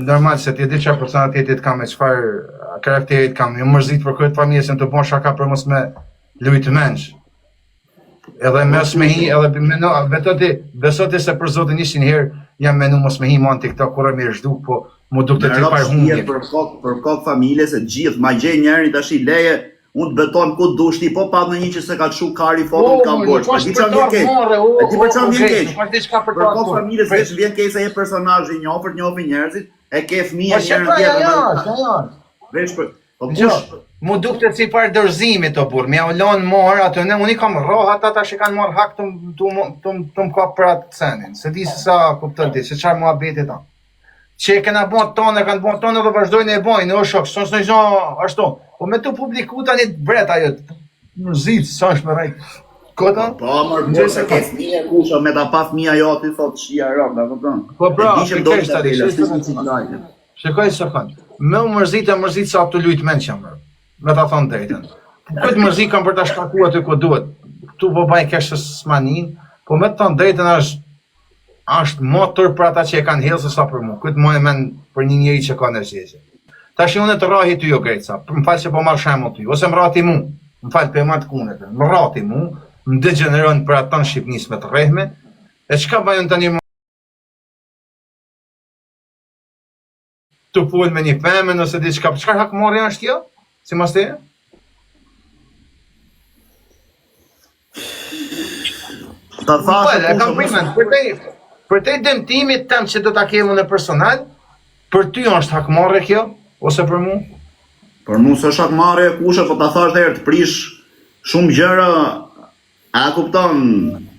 normal se ti di çfarë personalitetit kam me çfarë karakterit kam. Ju mërzit për këtë familje se të bon shaka për mos me lujt menç. Edhe mos me hi, edhe meno, vetoti besoti se për Zotin ishin herë jam menu mos me hi mon TikTok kur më zhduk, po mu dukte të par humbje. Për kokë familje se gjithë ma gjej njëri tash i leje, unë të beton ku dush ti, po pa në një që se ka çu kari foton ka borx. Ti çam vjen keq. Ti për çam vjen keq. Për kokë familjes veç vjen keq se je personazh i njohur, njohin njerëzit, e ke fëmijë njërin tjetër. Veç për po kush mu dukte si par dorëzimit të burr, më ulon mor atë ne unë kam rroh ata tash e kanë marr hak tum ka për atë senin. Se di se sa kupton ti, se çfarë muhabeti ta. Që kena bon tonë, kanë bon tonë dhe vazhdojnë e bojnë, o shok, së në zonë ashtu. Po me të publiku tani bret ajo, mërzit, sa është me rejtë. Kota? Po, mërë, se ke fëmija kusha, me ta pa fëmija jo, ti thot shia rrëm, da këpëton. Po, bra, shikoj se kanë. Me u mërzit sa të lujtë men që mërë, me ta thonë drejten. Këtë mërzit kam për ta shkaku aty ku duhet. Tu po baj keshë s'manin, po me të thonë drejten është motor për ata që e kanë hellë se sa për mu. Këtë më e men për një njëri që ka energjie. Tash unë të rahi ty jo Greca, më falë që po marrë shemull ty, ose më rati mu, më falë për e matë kunet, më rati mu, më degeneron për ata në Shqipnis me të rehme, e qka bajon të një më të pull me një femen, ose di qka, qka hakmori është jo? Si mas të e? Ta thashë për te dëmtimit tem që do t'a kemu në personal, për ty është hakmarrje kjo, ose për mu? Për mu së hakmarrje kushe, po ta thash dhe herë të prish shumë gjëra, a kupton?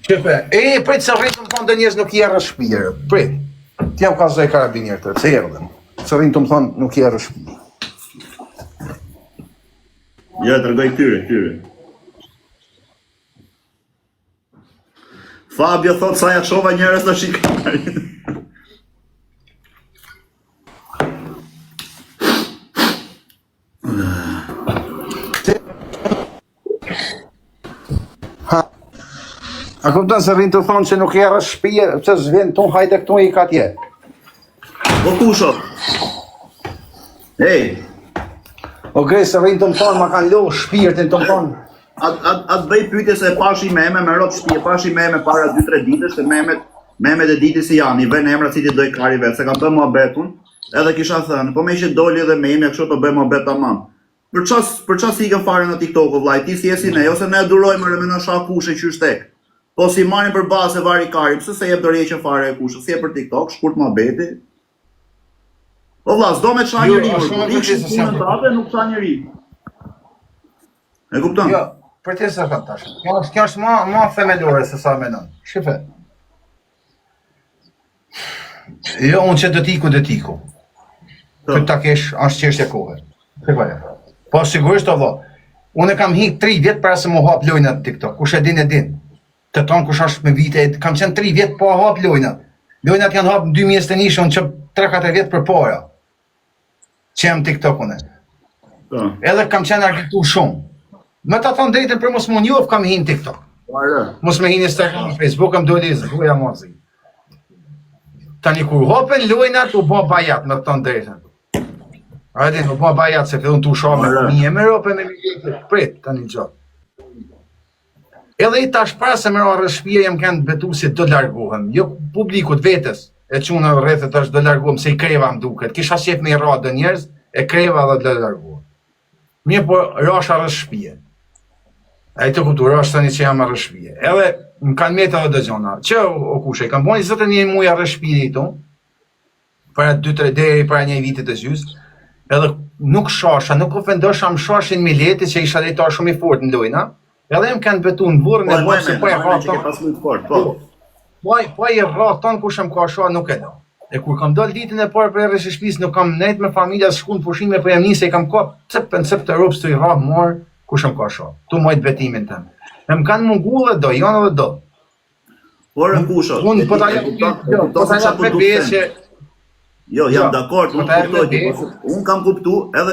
Qepe, prit se rritë më thonë dhe njës nuk i erë shpirë, prit, t'jam ka zoj karabinjerë të, se erdhen, se rritë më thonë nuk i erë shpirë. Ja, të rëgoj këtyre. Fabio thot sa ja shova njerëz të shikari. A kupton se rrinë të thonë që nuk i erë shpije, pëse zhvjen ton hajde këtu i ka tje. Po kusho? Ej! O grej se rrinë të më thonë, ma kanë lo shpirtin të më thonë. Atë bëj pyetje se pashi meme me rot shtëpi, pashi meme para 2-3 ditësh, se memet e ditës si janë, i vën emra si ti doj kari vetë, se kam bërë muhabetun, edhe kisha thënë, po me që doli edhe meme, kështu po bëj muhabet tamam. Për ças ikën fare në TikTok vllai, ti si esi ne, ose ne durojmë me në shakushe qysh tek. Po si marrin për bazë vari kari, pse se jep dorëheqje fare e kushës, si e për TikTok, shkurt muhabeti. Po vlla, s'do me çfarë njëri, nuk ka njëri. E kupton? Jo, për të se thënë tash. Kjo është ma themelore se sa menon. Shife. Jo, unë që do t'iku. Këtë ta kesh, është qeshtje kohë. Po sigurisht o vë. Unë e kam hik 3 vjet para se më hap lojnat TikTok. Kush e din. Të tonë kush është me vite, kam qenë 3 vjet po hap lojnat. Lojnat janë hap në 2021, unë që 3-4 vjet për para. Që jam TikTok unë. Edhe kam qenë arkitu shumë. Me ta thonë drejtën për mos më njohë kam hinë TikTok. Mos me hinë Instagram, Facebook, kam dojtë i zbuja mozi. Tani kur hopen lojnat, u bo bajat, me të thonë drejtën. Ajde, u bo bajat, se fillon të ushohme, një me rope me një prit, tani gjotë. Edhe i tash para se më rarë shpia jam kanë betu se do largohem, jo publikut vetës, e qunë rrethet është do largohem, se i kreva më duket, kisha qef me i radë njerëz, e kreva dhe do largohem. Mirë po, rasha rrës shpije. A i të kuptu, rrës tani që jam rrës shpije. Edhe, më kanë metë edhe dëgjona. Që, o kushe, kam boni 21 muja rrës shpije i to, para 2-3 deri, para një vitit të gjys, edhe nuk shasha, nuk ofendosha më shashin mileti që isha dhejtar shumë i fort në lojna, edhe më kanë betu në burën e bërë se po e rraton. Po e rraton ku shem ka shoa nuk e do. E kur kam dal ditën e parë për erë shpis, nuk kam nejt me familja së shku në pushime, po jam njëse i kam ka cep të ropës të i rrah morë, ku shem ka shoa. Tu mojtë betimin të më. E më kanë mungu dhe do, janë dhe do. Por e kusho, po ta jam me besje, Jo, jam dakord, Po unë ta e kuptoj ti, vërtet. unë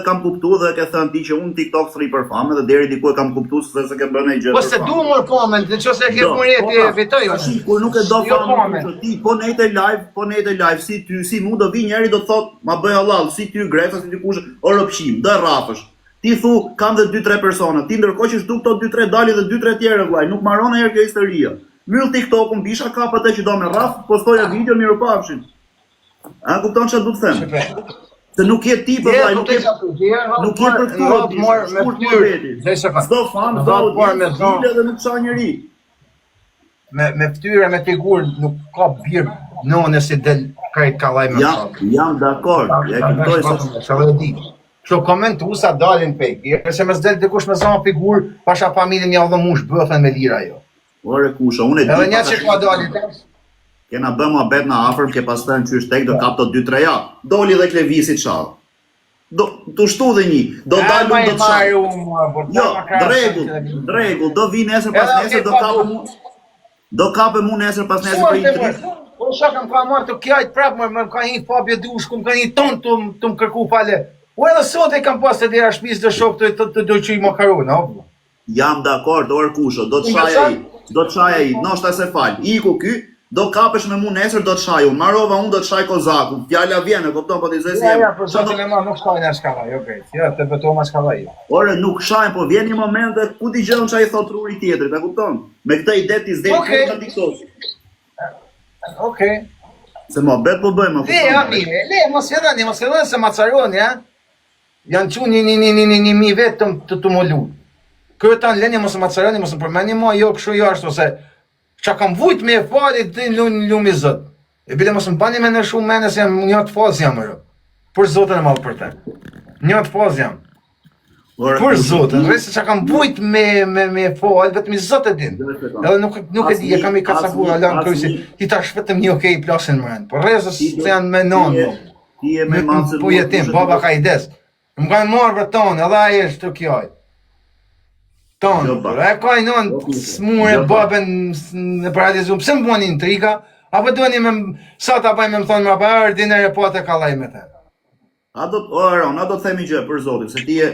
kam kuptu dhe ke thënë ti që unë TikTok thri për famë dhe deri diku e kam kuptu se ke bërë ai gjë Po për se famë. du mor comment, nëse e ke mureti e fitoj. Tashi kur nuk e do Jo famë, comment. ti po nejte live, si ty, si mu do vi njeri do të thot, ma bëj halal, si ty Greca, si ty kush, o rëpshim, do e rrafësh. Ti thu, kam dhe 2-3 persona, ti ndërkohë që shtu këto 2-3 dali dhe 2-3 tjerë vllai, nuk marron herë kjo histeria. Mbyll TikTokun, bisha kap atë që do me rraf, postoja video mirë pafshin. A kupton çfarë do të them? Se nuk je ti për vllai, nuk je për këtu, me fytyrë. s'do fan, s'do audiencë, dhe nuk sa njeri. Me fytyrë me figurë nuk ka birë nëse si del krejt kallaj me shok. Jam dakord, e kuptoj se Kështu komentuesa dalin fake. Se mes del dikush me zonë figurë, pasha familjen ja dhëmush bëfen me lira jo. ore kusha, unë e di. Edhe një që ka dalin kena bë muhabet në afërm, ke pastaj në qysh tek do kap të 2-3 javë. Doli dhe klevisi çall. Do tu shtu dhe një, do dalë do të çall. Jo, rregull, do vi nesër pas nesër do kapë mu. Do kapë mu nesër pas nesër për një trit. Po shakam ka marrë të kjajt prap, më ka një papje dush, ku më ka një ton të më kërku pale. Po edhe sot e kam pas të dera shtëpisë të shok të doqij makaron, apo? Jam dakord, orë kusho, do të shaj ai, noshta se fal. Iku ky, do kapesh me mu nesër do të shaj unë. Marova unë do të shaj kozakun. Fjala vjen, e kupton, po ti zesi. Ja, po zotin e ma nuk shkojnë në shkallaj, okay. Ja, të betoma shkallaj. Ore, nuk shajnë, po vjen një moment dhe ku ti gjën çai thot ruri tjetrit, e kupton? Me këtë ide ti s'del në TikTok. Okej. Se muhabet po bëjmë. Mos e dhani se macaroni, ja? Janë që një mi vetëm të molu. Këtan leni mos më carani, mos më përmeni mua, jo kështu jo ashtu, se qa kam vujt me e fali të lumi zot. E bile mos më bani me në shumë mene se jam një të faz jam rë. Për zotën e malë për te. Një të faz jam. Për zotën, rresi qa kam vujt me e fali, vetëm i zot e din. Edhe nuk e di, e kam i kacabura, lanë krysi, ti tash vetëm një okej plasin më rënë. Por rrezës se janë me nonë. Ti e me mancën. Po jetim, baba ka i des. Më kanë marrë për tonë, edhe aje është të kjoj. Tonë, e ka i nonë smurë babën në paralizum, pëse më bëni intriga, apo duheni me sa ta baj me më thonë më pa dinere po të kalaj me te. A do të themi gjë për zotin, se ti e,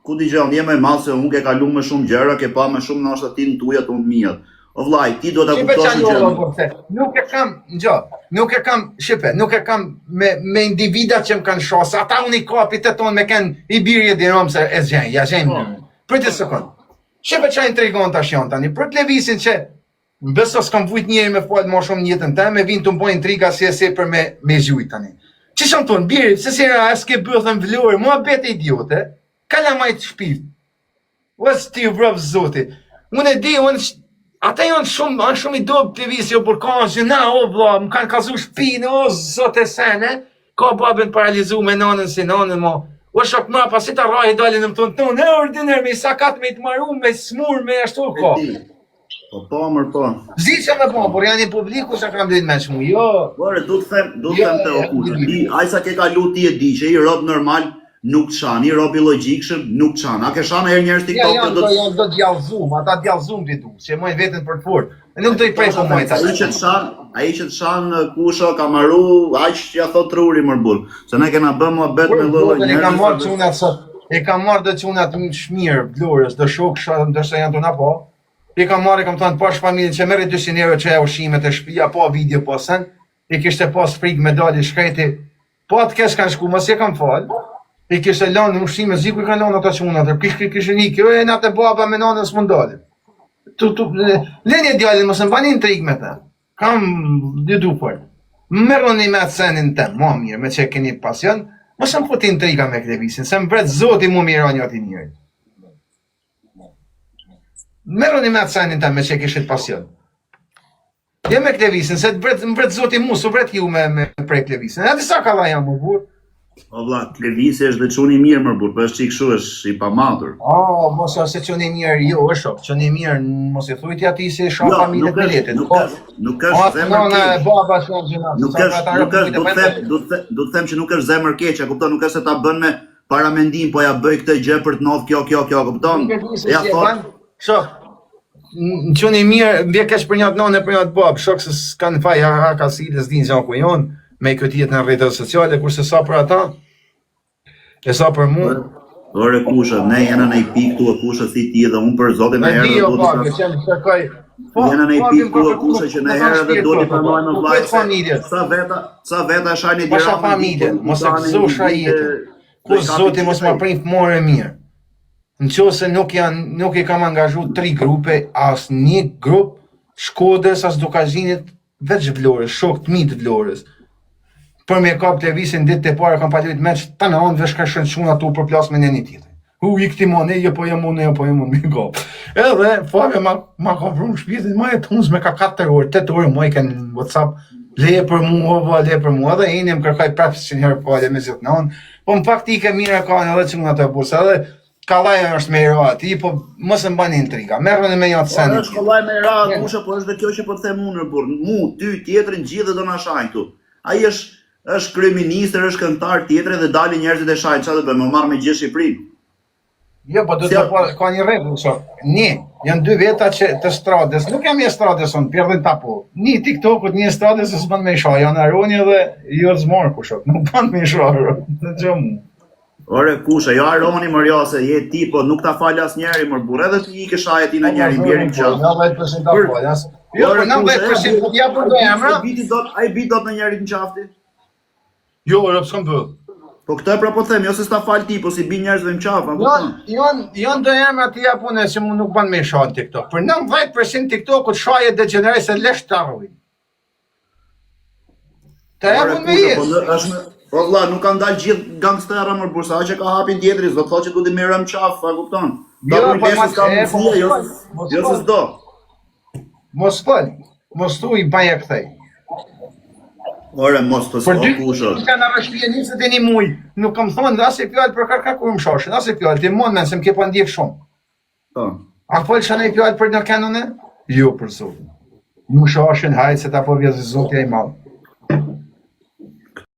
ku di gjë, je më i madh se unë ke kalu më shumë gjëra, ke pa më shumë nështë ti në tujat unë mijat. O vllai, ti do ta kuptosh gjë. Nuk e kam, nuk e kam me individat që më kanë shohë, ata unë i kapit të tonë me kanë i birje dinom se e zgjen, ja zgjen. Për të sekond. Shepe qa intrigon tash janë tani, për televizion që beso s'kam vujt njeri me fjalë më shumë njëtën te, me vinë të më bojnë intriga si për me zhujt tani. Që shumë tonë, birë, se si ra s'ke bëthën vlurë, mua bete idiote, kalla majtë shpift. Wes ti vrëv zoti. Unë e di, ata janë shumë i dobë televizio për kanë na o vlla, më kanë kazu shpinë, o zote sene, ka babën paralizu me nanën si nanën mo. O shok ma pasi ta rrahi dalin në më tonë, e ordiner me sakat me të maru, me smur, me ashtu ko. Po, mërë po. Zi që me po, por janë i publiku që kam dhejt me shmu, jo. Bore, du të them të okushë, ajsa ke kalu ti e di që i rob normal, nuk çan, i rob i logjikshëm, nuk çan. A ke shanë herë njerëz TikTok të do janë do djallëzum, ata djallëzum ti du, që mojnë vetën për të fort. Nuk do i prej po mojnë ta. Ai që të shan kusho ka marru, aq që ja thot truri mërbul. Se ne kena bë muhabet me lloj njerëz. E kam marrë çunat sot. E kam marrë do çunat shmirë, Vlorës, do shok, ndoshta janë tona po. I kam marrë, kam thënë pash familjen që merri 200 euro që e ushimet e shtëpia, po video po sen. I kishte pas frikë me dalë shkreti. Po atë kesh kanë shku, mos e kam fal. I kishte lënë në ushqime, ziku i kanë lënë ata çunat. Kishte një kjo e natë baba me nanën s'mund dalin. Leni djalin mos e bani intrig me ta. Kam dy dupër. Merroni me atë senin tem, më mirë, me që keni pasion, mos më futi intriga me televizion, se mbret zoti mu mironi aty njëri. Merroni me atë senin tem me që kishit pasion. Jo me televizion, se mbret zoti mu, su mbret ju me prej televizion. A disa kalla jam më burr. O vlla, televizi është dhe çuni mirë më burr, po është çik kështu është i pamatur. Oh, mos se çuni mirë, jo, është shok, çuni mirë, mos i thuajti atij se shoh familjen e biletit. Nuk është zemër keq. Baba shoh gjëna. Do të them që nuk është zemër keq, e kupton, nuk është se ta bën me paramendim, po ja bëj këtë gjë për të ndodh kjo, kupton? Ja thon. Shoh. Çuni mirë, vjen keq për një atë nonë për një atë bab, shok se s'kan faj ka si të s'din zon ku jon. me këtë jetë në rrjetet sociale, kurse sa për ata, e sa për mu. Ore kusha, ne jena në i pik tu e kusha si ti dhe unë për zotin e herë dhe do të jena në i pik tu e kusha që në herë dhe do të përnojnë në vlajtë sa veta shani dira Pasha familje, mos e këzosha jetën. Kur zoti mos më prin fëmore mirë. Në qose nuk i kam angazhu 3 grupe, as një grup Shkodrës, as Dukazinit, veç Vlorës, shok të mi të Vlorës. Për me kap televizion ditë e para kam paluajt meç të në anë vesh ka shën çuna tu për plasmen e një tjetër. I këti mone, jo po jam unë, mi kap. Edhe fare ma ka vrum shpjetin, ma e tunës me ka 4 orë, 8 orë, ma i kanë në WhatsApp, leje për mua, edhe e një më kërkaj prapës që njërë pale me zhjetë në anë, po në faktike mire ka në edhe që nga të bursa, edhe Kalaja është me i ra ati, po mos e mbani intriga, merrën me një atë senit. Po është Kallaj me i ra, kusha, po është dhe kjo që po të them unë, mu, ty, tjetrin, gjithë do na shajnë këtu. Ai është kryeministër, është këngëtar tjetër dhe dalin njerëzit e shajnë, çfarë do bëjmë, më marr me gjithë Shqipërinë. Jo, po do të ka një rregull, janë 2 veta që të stradës, nuk jam i stradës unë, pjerdhin tapo. Një TikTokut, një stradës se s'ban me i shaj, janë Aroni dhe jo zmor kushot, nuk ban me i shaj, në gjëmë. Ore kusha, jo Aroni mërja se je ti, po nuk ta fal asnjëri mër burr, edhe ti i ke shaj ti në njëri bjerim qaf. 90% ta falas. Jo, po 90% po t'ja për do emra. Ai bit dot në njëri në qafti. Jo, ora s'kam bë. Po këtë pra po them, jo se s'ta fal ti, po si bin njerëzve në qaf, apo? Janë do emra të japune që mu nuk ban me shaj TikTok. Për 90% TikTokut shaje degeneroj se lesh të arrujnë. Të japun me jesë. Po vlla, nuk kanë dalë gjithë gangstera mër bursa, që ka hapin tjetri, s'do të thotë që du t'i merrem qaf, a kupton? Jo, po jo se s'do. Mos fal, mos tu i baja kthej. Ore, mos të s'ko kushot. Për kanë arra shpije njësët e një muj, nuk kam thonë dhe asë i fjallë për kërka kur më shoshin, asë i fjallë, ti mon men se më ke pa ndjek shumë. A fol që në i fjallë për në kanone? Jo, për zotin. Më shoshin, hajtë se ta po vjezë zotja i malë.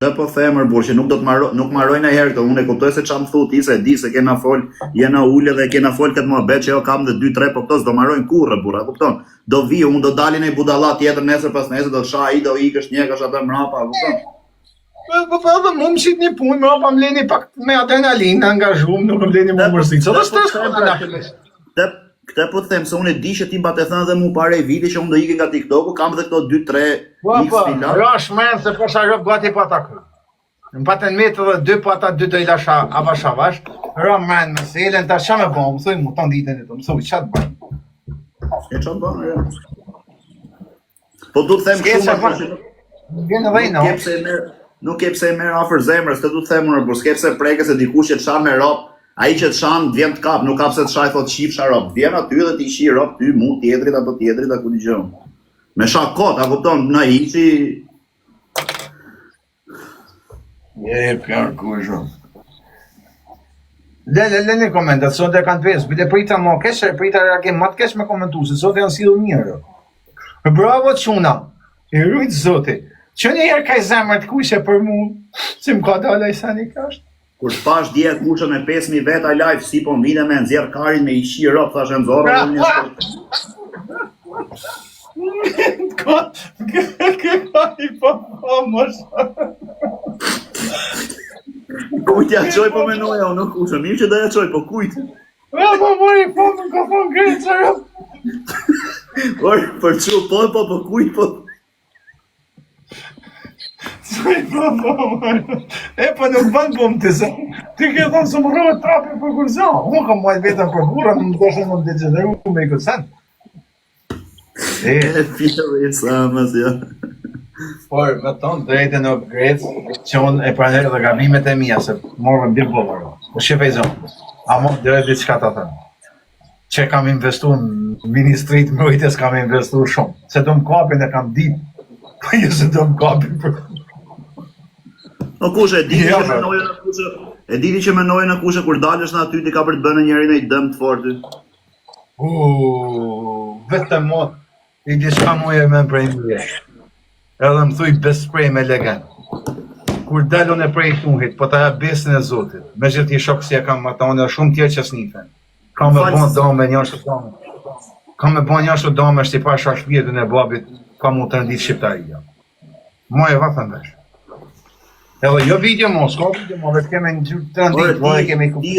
Dhe po themër burë që nuk marroj në herë këtë, unë e kuptoj se qa më thu ti se di se kena fol, jena ullë dhe kena fol këtë më bet që jo kam dhe 2-3, po këto s'do marrojnë kurrë burë, a kupton? Do vi, unë do dalin e budallat tjetër nesër pas nesër, do të sha i do ikësh njekash atër mrapa, a kupton? Po edhe mu më shit një punë, mrapa më leni pak me adrenalinë, angazhum, nuk më leni më mërzit, so dhe stres Këtë po të them se unë e di që ti mba të thënë dhe mu pare i viti që unë do ike nga TikToku, kam dhe këto 2-3 x filar. Rash menë se po sharëp gati pa ta kërë. Në patën metë dhe 2 pa ta 2 do i lasha avash, ra menë me se elen ta qa me bo, më thuj mu ton ditën e të, më thuj qatë bëjnë. E qatë bëjnë, ja. Po du të them shumë nuk ke pse e merë afer zemrës, të du të them unë, por s'ke pse preke se dikush që të shanë me ropë, ai që të shanë vjen të kap, nuk kap se të shaj thot shifsha rop, vjen aty dhe ti shi rop, ty mu tjetrit apo ku t'i gjëm. Me shak kot, a kupton, na ishi... Pjarë ku e shumë. Le një komentat, sot e kanë të vesë, bile prita më kesh, prita reagim ma të kesh me komentu, se sot e janë silë njërë. Bravo quna, i rujtë zoti, që një herë ka i zemër të kushe për mu, si më ka dala i sani kashtë. Kur s'pash djetë kushën me 5.000 veta live, si po m'vine me nëzjerë karin me ishi rop, thash e nëzorë dhe një Ka i po mështë. Kujt ja qoj po menoja, unë nuk kushën, mirë që da ja qoj, po kujt? Po mori, po më ka thonë krejtë që rëp. Orë, për që, po kujt, po... Po nuk ban bom të zë. Ti ke thonë së më rrëve trapi për kur zë. Unë kam majt vetën për burra, në më doshe më të degeneru me i këtësen. E fjeve i samës, ja. Por, me tonë drejtën e upgrade, që unë e pranërë dhe gabimet e mija, se morëm dy bovërë. Po shqipe i zonë. A mo dhe ditë qka të thënë. Që kam investu në Ministrit Mbrojtjes, kam investu shumë. Se do më kapin e kam ditë. Po jo se do më kapin për... No kushe, e diti që menojë në kushe, kur dalësh në aty, ti ka për të bënë njëri në i dëmë të fortë. Vetëm mot, i di shka muje me prej mje. Edhe më thuj besprej me legend. Kur dalën e prej thunhit, po ta ja besin e Zotit. Me gjithë një shok si e kam matone, shumë tjerë që s'nifen. Kam me bon dome, njështë dome. Kam me bon njështë dome, shti pa shashpjetën e babit, ka mu të ndit shqiptaria. Moje vatën vesh. Edhe jo video mos, s'ka video mos, vetë keme në gjurë të Ore, ndit, vore keme ti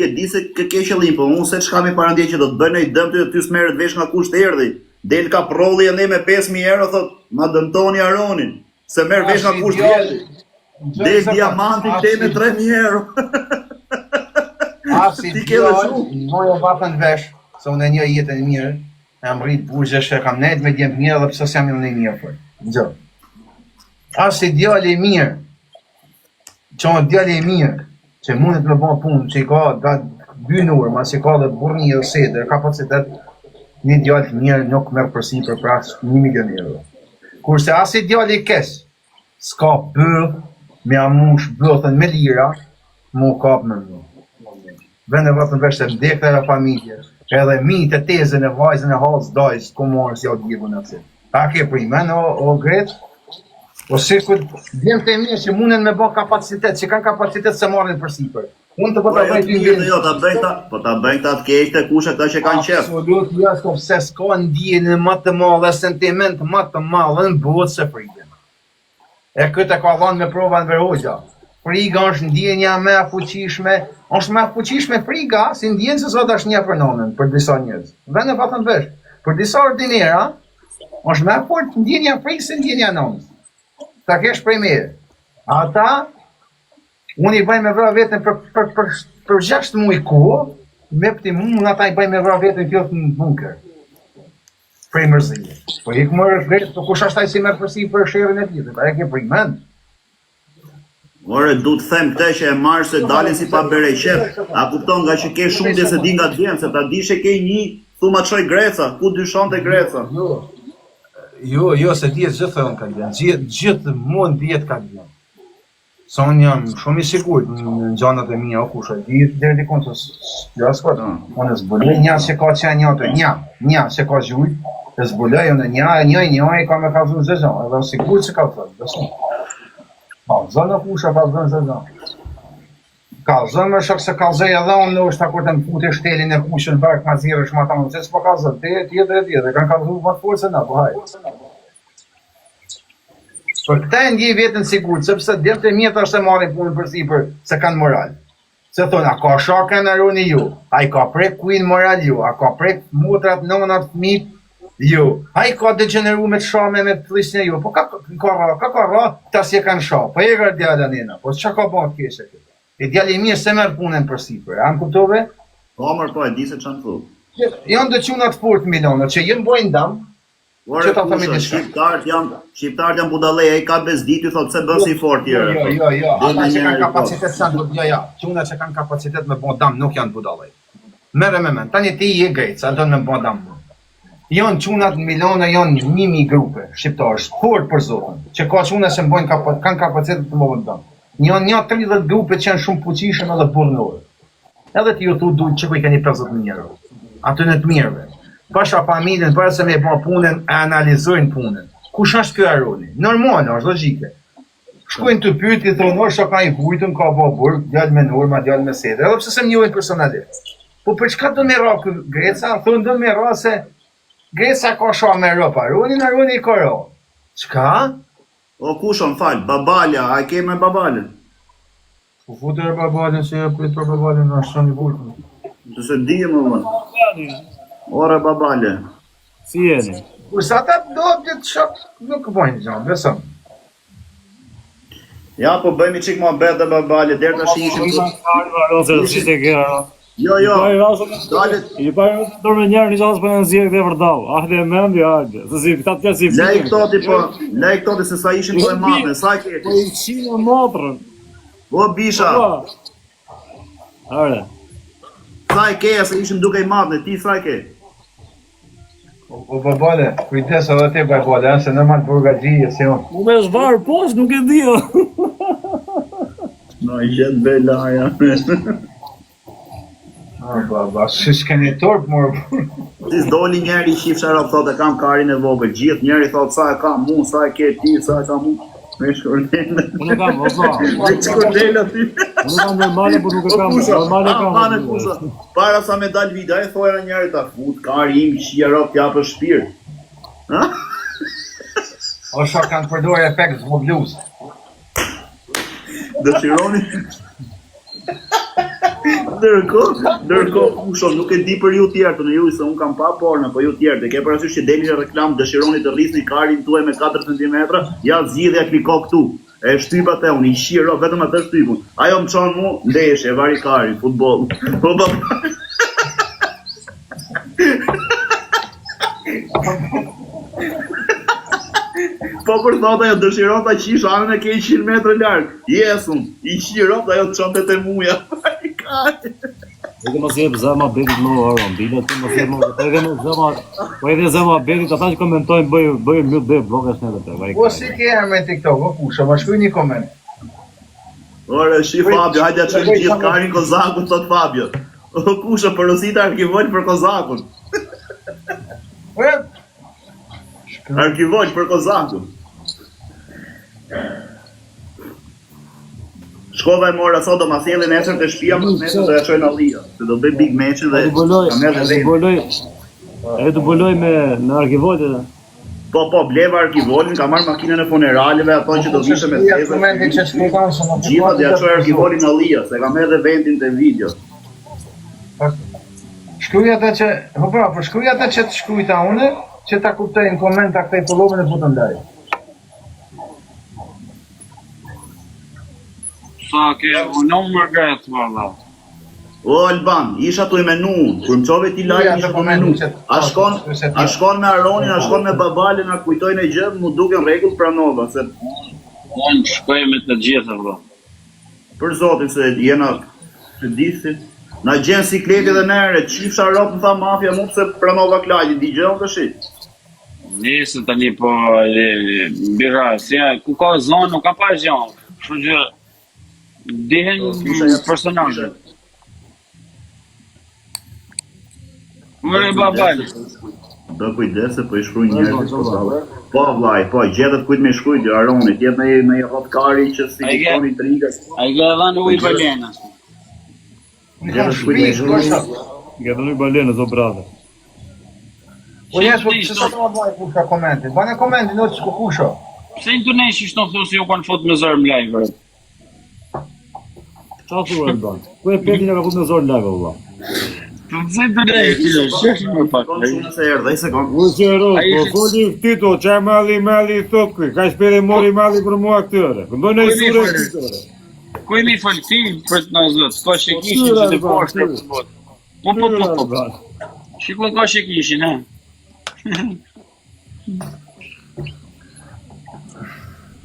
e di se ke qëllim, po unë se çka me parandje që do të bëj një dëm ty s'merret vesh nga kush të erdhi. Del ka prolli e ne me 5.000 euro thot, ma dëmtoni Aronin. Se merr vesh nga kush të erdhi. Del diamanti te me 3.000 euro. Si djallë, mojë vatën vesh, se unë e një jetën e mirë, jam rrit burgjesh e kam nejt me djemë mirë dhe pësës jam në mirë për. Gjë. Si djallë e mirë, që në djallë e mirë, që mundet me bën punë, që i ka 2 nurë, ma që ka dhe burni e sedër, kapacitet, një djallë të mirë nuk merë përsi për prash 1 milion euro. Kurse asi djallë i kes, s'ka bërë, me amush bëthën me lira, mu kap me më. Vende vatën vesh të vdekte e familje, edhe mi të tezën e vajzën e halës dajës, ku morë si o djevën e të. Ta ke primen o Gret? O sikur djemë të mirë që munen me bë kapacitet, që kanë kapacitet se marrin për sipër. Unë të po ta bëj të mirë. Jo, ta bëjnë ta të keq të kush ata që kanë qef. Absolut, jo, se s'ka ndjenjë më të madhe, sentiment më të madh në botë se frikën. E këtë ka dhënë me prova në Verhoxha. Friga është ndjenja më e fuqishme, është më e fuqishme friga si ndjenjë se sot është një fenomen për disa njerëz. Vende vatën vesh. Për disa ordinera është më e fortë ndjenja frikë se ndjenja nënës. Ta kesh prej mirë. Ata, unë i bëj me vra vetën për 6 muaj kohë, me pëti mund ata i bëj me vra vetën kjo në bunker. Prej mërzije. Po i këmërë është vetë, po kush ashtaj si merë përsi për shërën e tjetë, pa e ke primen. Ore, du të them këtë që e marrë se dalin si pa bere qef, a kupton nga që ke shumë dhe se di nga djenë, se ta di që ke një, thuma të shoj Greca, ku dyshon të Greca? Jo, se djetë gjithë unë ka djenë, gjithë mund djetë ka djenë. Sa unë jam shumë i sigurt në gjanat e mija o kusha, djetë dhe dikon të s'pjaskot, unë e zbulej një që ka qenë një të një që ka gjujt, e zbulej unë një e ka me ka zhën zëzën, edhe sigurt që ka të thëtë, pa zënë o kusha, pa zënë zëzën. Ka zënë me shok se ka zëj edhe unë në është ta kur të më puti shtelin e kushën bërë ka zirë është ma ta më zëtë, s'po ka zënë, tjetë, kanë ka zhën më të forë se na, po hajë. Për këta e ndjej vetën sigur, sepse djemë të mjetë është e marrin punën për sipër, se kanë moral. Se thonë, a ka shaka në roni ju, a i ka prek kuin moral ju, a ka prek motrat, nonat, fmit ju, a i ka degeneru me të shame, me të thlisnë ju, po ka ra, ta si e kanë sha, po e gërë djala njena, po që ka bënë të keshe këtë? E djali i mirë se merë punën për sipër, a më kuptove? Po, mërë po, e di se që në thu. Janë dhe qunat fort milionë, që jënë bojnë damë, Ore, kusha, shqiptarët janë budalej, e ka bezditi, thot se bësi fort tjere. Jo, ata që kanë kapacitet quna që kanë kapacitet me bo dam nuk janë budalej. Mere me men, tani ti i e grejtë, sa do në bo dam. Janë qunat në miliona, janë 1.000 grupe shqiptarë, fort për zotën, që ka quna që kanë kapacitet të më bo dam. Janë 30 grupe që janë shumë fuqishëm edhe burnorë. Edhe ti ju thu duhet që ku i keni 50.000 euro. Aty në të mirëve. Pasha familjen, për se me po punën, e analizojnë punën. Kush është kjo Aroni? Normal, është logjike. Shkojnë të pyet, i thonë, është ka i vujtën, ka bo burg, djallë me norma, djallë me sedre, edhe pse se më njohin personalisht. Po për çka do me ra kë Greca? Thonë do me ra se Greca ka sha me ra pa Aroni i ka ra. Çka? O kushon, falë, babalja, a ke me babaljen? Po futër babaljen, se e pritur babaljen në shumë i vujtën. Të se di më vënë. Ore babalje. Si jeni? Kurse ata do të shok nuk bojnë gjanë, besëm. Ja, po bëjmë qik ma bet dhe babalje, dherë të shishim. Jo, I pari dorë me njerë një qasë për në nëzirë këtë e vërdau. Ahde e mendi, ahde. Se si, këta tja si lej këtoti se sa ishim po e matme, sa keti? Po i qinë motrën. Po bisha, Are. sa e keja se ishim duke i matme, ti sa e ke? O babale, kujtes edhe ti babale, se normal burgaxhije si unë. Mu me zvarë poshtë, nuk e di. No, i jetë belaja. Baba, si s'keni torp, morë. Si s'doli njeri i shif sharaf, thot e kam karin e vogël, gjithë njeri thot sa e kam mu, sa e ke ti, sa e kam mu. Me shkordele. Unë kam, opa. Me shkordele ti. Unë kam normale, por nuk e kam. Normale kam. Para sa me dal video, e thojra njeri ta fut, kari im, qia t'ja për shpirt. O shok kanë përdojë efekt zvoglus. dëshironi. Ndërkohë, kusho, nuk e di për ju tjerë, në ju se unë kam pa porno, po ju tjerë, dhe ke parasysh që deli në reklam, dëshironi të rrisni karin tuaj me 4 cm, ja zgjidhja kliko këtu. E shtypat e unë, i shiro, vetëm atë shtypun. Ajo më qonë mu, ndeshje, vari karin, futbol. Po për thot ajo dëshiron ta qish anën e ke 100 metra larg. Jesun, i qiro ajo të çonte te muja. Edhe mos jep zama betit më oron, bile ti mos jep më. Po edhe zama betit ata që komentojnë bëj mute dhe blokash në vetë. Po si ke me TikTok, o kusha, ma shkruaj një koment. Ore, shi Fabio, hajde atë çojmë gjithë karin Kozakut thot Fabio. O kusha porosita arkivoj për Kozakun. Arkivoj për Kozakun. Shkova e mora sot do ma thjellin nesër të shtëpia, pas nesër do ja çoj në Allia, se do bëj big match-in dhe do boloj në arkivojt. Po, bleva arkivolin, ka marrë makinën e funeraleve, ato që do vishë me thezë. Gjitha dhe ja çoj arkivolin në Allia, se kam edhe vendin të video. Shkruaj ata që, po shkruaj ata që të shkruajta unë, që ta kuptoj në koment ta këtej followen e futën ndaj. Sa ke numër gjatë valla. O Alban, isha tu i menu, kur më qove ti live isha tu menu. A shkon me Aronin, a shkon me Babalin, a kujtojnë e gjë, mu duke në regull pranova, se... Unë shkoj me të gjitha, valla. Për zotin, se jena të disit. Na gjenë sikleti dhe nere, qifsha ropë më tha mafja mu pëse pranova klajti, di gjënë të shit. Nisë tani po bira, ku ka zonë, nuk ka pa gjënë. Kështu që dihen personazhet. Mëre Babal. Do kujdese, po i shkruj njerëzit po sallë. Po vllai, po gjetët kujt me shkruaj di Aronit, jetë në një hotkari që si toni trigas. Ai ka dhënë ujë balenës. Gjetët kujt me shkruaj. Nga dhënë balenës o brave. Po jes, po që sa të bëj kusha komente? Bane komente, në që kusha. Pse në të nesh ishtë në thosë ju kanë fot me zërë më live, vërë? Qa thua e banë? Ku e petin e ka fut me zorë live, vëlla? Të të të nesh, shështë më pak. Konë se erë, dhe i se konë. U që e rrë, po foli Tito, që e mali i thot kuj, ka shpere mori mali për mua këtëre. Këndoj në i surë e këtëre. Ku e mi falti për të në zëtë, ka që kishin që të poshtë të botë. Po. Shiko ka që kishin, he?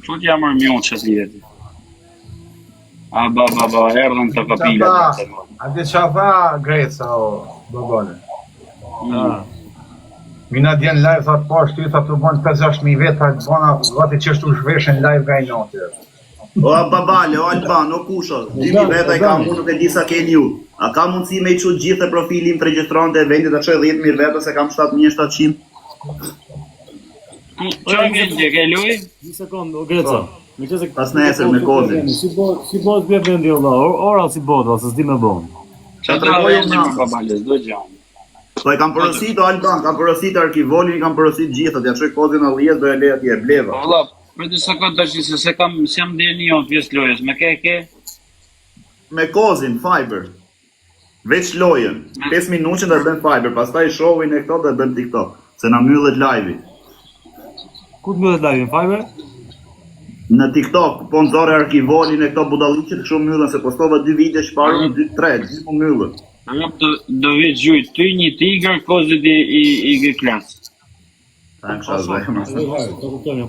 Qut jam mërë mjonë që të jeti. A ba, erdhën të kapila. A di qa tha Greca o Babale? Mina djenë live, thot po, shtu i thot të bënë 5-6.000 vetë, thot bëna vati që shtu shveshen live ga i notë. O Babale, o Alban, o Kusho, 2.000 veta i kam, unë nuk e di sa keni ju. A ka mundësi me i qut gjithë e profilin të regjistron të vendit të qoj 10.000 veta se kam 7.700? Që e ke luj? Një sekundë, o Greca. Pas nesër me kozin. Si bot bje vendi o la, ora si bot, se s'di me bon. Që të rëvoj e më Babale, s'do gjanë. Po e kam porosit o Alban, kam porosit arkivolin, kam porosit gjithët, ja qoj kozin në lijet, do e leja tje, bleva. Valla, për të sekund të shi, se kam, si jam dhe një jonë pjesë lojës, me ke? Me kozin, fiber. Veç lojen, 5 minuqin dhe bën fiber, pastaj showin e këto dhe bën TikTok, se na myllet live-i. Ku të myllet live-i, në Fiber? Në TikTok, po nëzore arkivolin e këto budalliqit kështu myllën, se postova 2 video shparën, 2-3, gjithë mu myllën. Do vetë gjujt, ty një tigër, kozit i klasë. Ta në kësha zëjmë.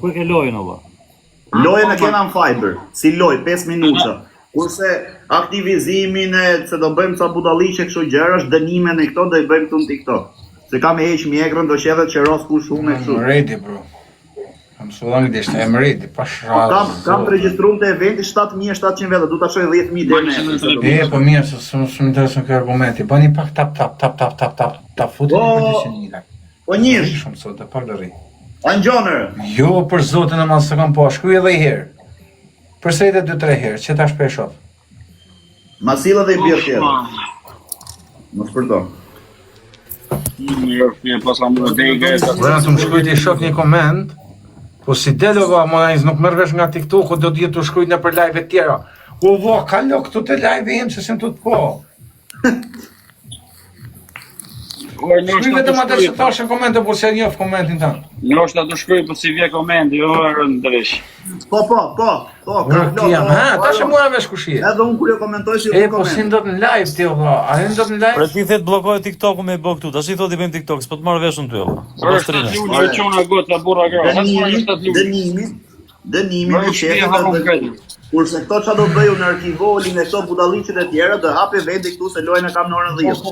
Ku e ke lojën, oba? Lojën e kena në fiber, si loj, 5 minuqa. Kurse aktivizimin e se do bëjmë ca budalliqe kështu gjërash, dënimen e këto do i bëjmë këtu në TikTok. Se kam e heq mjegrën, do qedhet që ros ku shumë e kështu. I'm ready, bro. I'm so long this, I'm ready, pa shrallë. Kam të registrum të eventi 7.700 vete, du të ashoj 10.000 dhe ne. Po mirë, se shumë interesën kë argumenti. Bani pak tap, futin e për 200.000. Po njësh, Shumë sot, dhe pak lëri. Angjoner, Jo, për zotin e masë të kam po, shkuj edhe i herë. Përsejt e 2-3 herë, që ta shpeshot. masila dhe i bjerë tjerë. Mos përto. Një posa më dhe i gajta. Vërën të më shkujt i shok një koment, po si delova, monajz, nuk mërvesh nga TikTok-u, do t'jetë të shkujt në për live e tjera. Po vo, kalo këtu të live im se sem të po. Shkruj vetëm atë që thash në komente, por se njoh komentin tanë. Ndoshta do shkruaj po si vje komenti, jo rëndërish. Po. Ti jam, ha, tash e mora vesh kushie. Edhe unë kur e komentoj si E, po si ndot në live ti valla. A e ndot në live? Pra ti thet bllokoj TikTok-u me bë këtu. Tash i thotë i bëjmë TikTok, s'po të marr veshun ty valla. Është ju çuna gota burra gra. Dënimi në shefet. Kurse këto çfarë do bëju në arkivolin e këto budalliqet e tjera, do hapi vendi këtu se lojën e kam në orën 10.